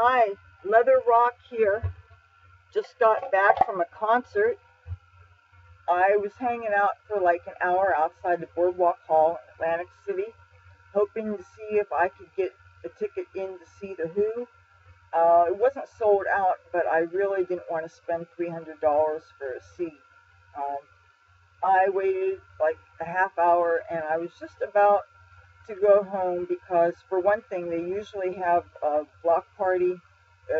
Hi, Leathur Rokk here. Just got back from a concert. I was hanging out for like an hour outside the Boardwalk Hall in Atlantic City, hoping to see if I could get a ticket in to see the Who. It wasn't sold out, but I really didn't want to spend $300 for a seat. I waited like a half hour and I was just about to go home because, for one thing, they usually have a block party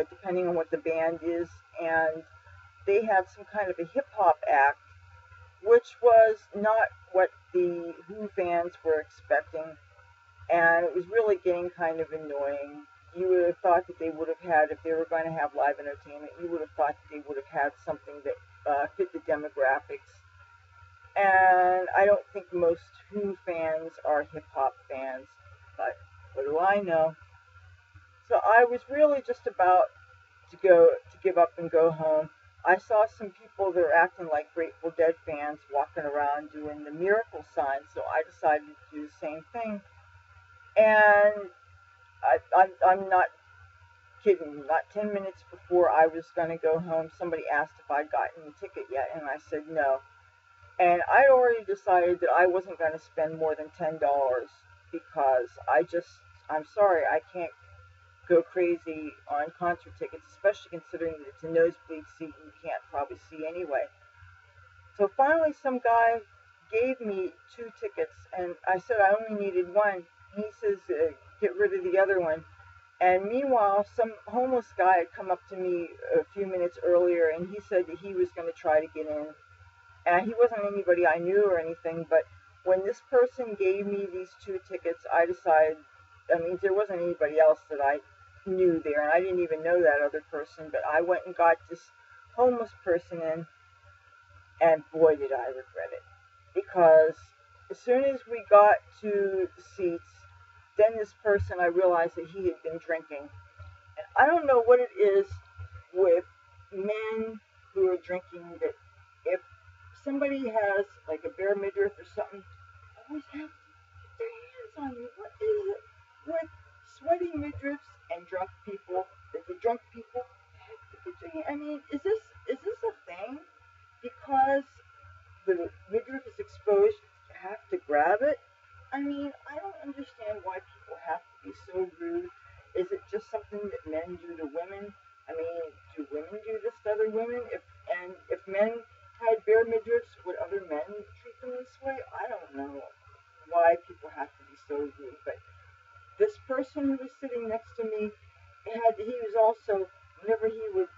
depending on what the band is, and they had some kind of a hip-hop act, which was not what the Who fans were expecting, and it was really getting kind of annoying. You would have thought that they would have had, if they were going to have live entertainment, you would have thought that they would have had something that fit the demographics. And I don't think most Who fans are hip-hop fans, but what do I know? So I was really just about to give up and go home. I saw some people that were acting like Grateful Dead fans walking around doing the miracle sign, so I decided to do the same thing. And I'm not kidding. Not 10 minutes before I was going to go home, somebody asked if I'd gotten the ticket yet, and I said no. And I'd already decided that I wasn't going to spend more than $10 because I'm sorry, I can't go crazy on concert tickets, especially considering that it's a nosebleed seat and you can't probably see anyway. So finally some guy gave me 2 tickets, and I said I only needed one. He says, get rid of the other one. And meanwhile, some homeless guy had come up to me a few minutes earlier, and he said that he was going to try to get in. And he wasn't anybody I knew or anything, but when this person gave me these 2 tickets, I decided, there wasn't anybody else that I knew there, and I didn't even know that other person, but I went and got this homeless person in, and boy did I regret it. Because as soon as we got to the seats, then this person, I realized that he had been drinking. And I don't know what it is with men who are drinking, that if somebody has like a bare midriff or something, always have to put their hands on you. What is it with sweaty midriffs and drunk people, that the drunk people have to put their hands? Is this a thing? Because the midriff is exposed, you have to grab it? I don't understand why people have to be so rude. Is it just something that men do to women? Do women do this to other women? If men had bare midriffs, would other men treat them this way? I don't know why people have to be so rude. But this person who was sitting next to me, he was also, whenever he would,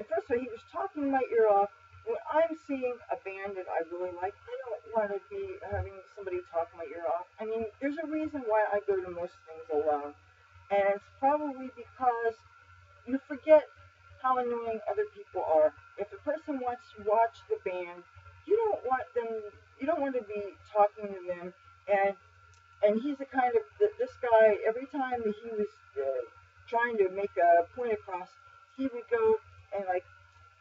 first of all, he was talking my ear off. When I'm seeing a band that I really like, I don't want to be having somebody talk my ear off. There's a reason why I go to most things alone. And it's probably because you forget how annoying other people are. If a person wants to watch the band, you don't want to be talking to them. And he's the kind of, this guy, every time that he was trying to make a point across, he would go and like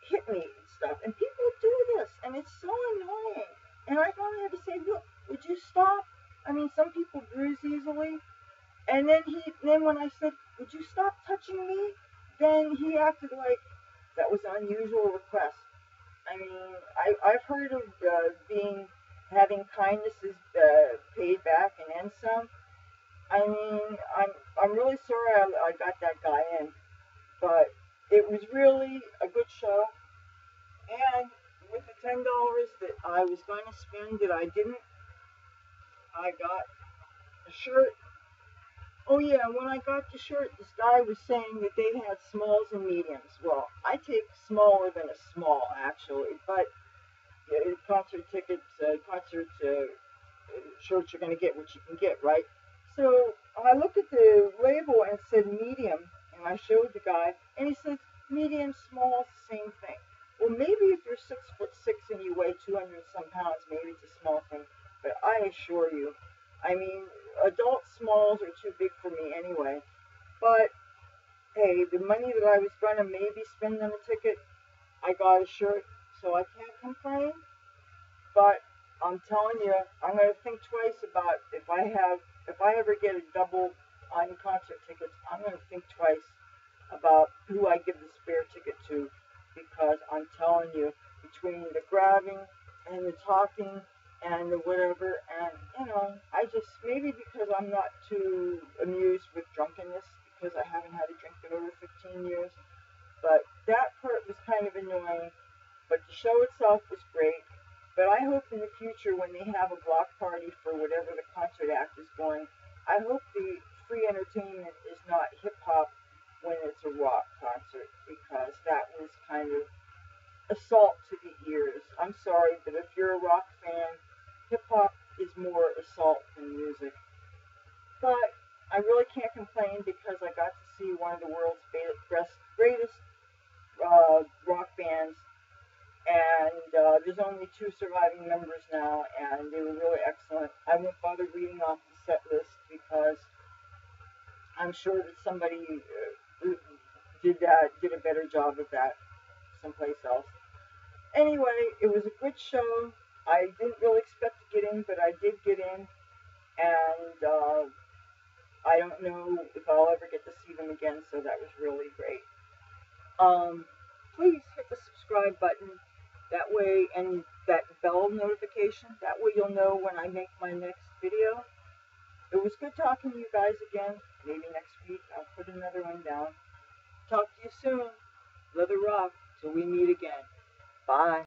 hit me and stuff. And people do this, and it's so annoying. And I finally had to say, look, would you stop? Some people bruise easily. And then when I said, would you stop touching me? Then he acted like that was an unusual request. I've heard of having kindnesses paid back and then some. I'm really sorry I got that guy in, but it was really a good show. And with the $10 that I was going to spend that I didn't, I got a shirt. Oh yeah, when I got the shirt, this guy was saying that they had smalls and mediums. Well, I take smaller than a small, actually, but concert tickets, shirts, you're going to get what you can get, right? So I looked at the label and it said medium, and I showed the guy, and he said medium, small, same thing. Well, maybe if you're 6'6" and you weigh 200 some pounds, maybe it's a small thing, but I assure you, adult smalls are too big for me anyway. But hey, the money that I was going to maybe spend on a ticket, I got a shirt, so I can't complain. But I'm telling you, I'm going to think twice about if I ever get a double on concert tickets, I'm going to think twice. about who I give the spare ticket to, because I'm telling you, between the grabbing and the talking and the whatever, and I just, maybe because I'm not too amused with drunkenness, because I haven't had a drink in over 15 years, but that part was kind of annoying. But the show itself was great. But I hope in the future, when they have a block party for whatever the concert act is going, I hope the free entertainment is not hip-hop when it's a rock concert, because that was kind of assault to the ears. I'm sorry, but if you're a rock fan, hip-hop is more assault than music. But I really can't complain, because I got to see one of the world's greatest rock bands, and there's only 2 surviving members now, and they were really excellent. I won't bother reading off the set list, because I'm sure that somebody did a better job of that someplace else. Anyway, it was a good show. I didn't really expect to get in, but I did get in, and I don't know if I'll ever get to see them again, so that was really great. Please hit the subscribe button, that way, and that bell notification, that way you'll know when I make my next video. It was good talking to you guys again. Maybe next week I'll put another one down. Talk to you soon. Leathur Rokk, till we meet again. Bye.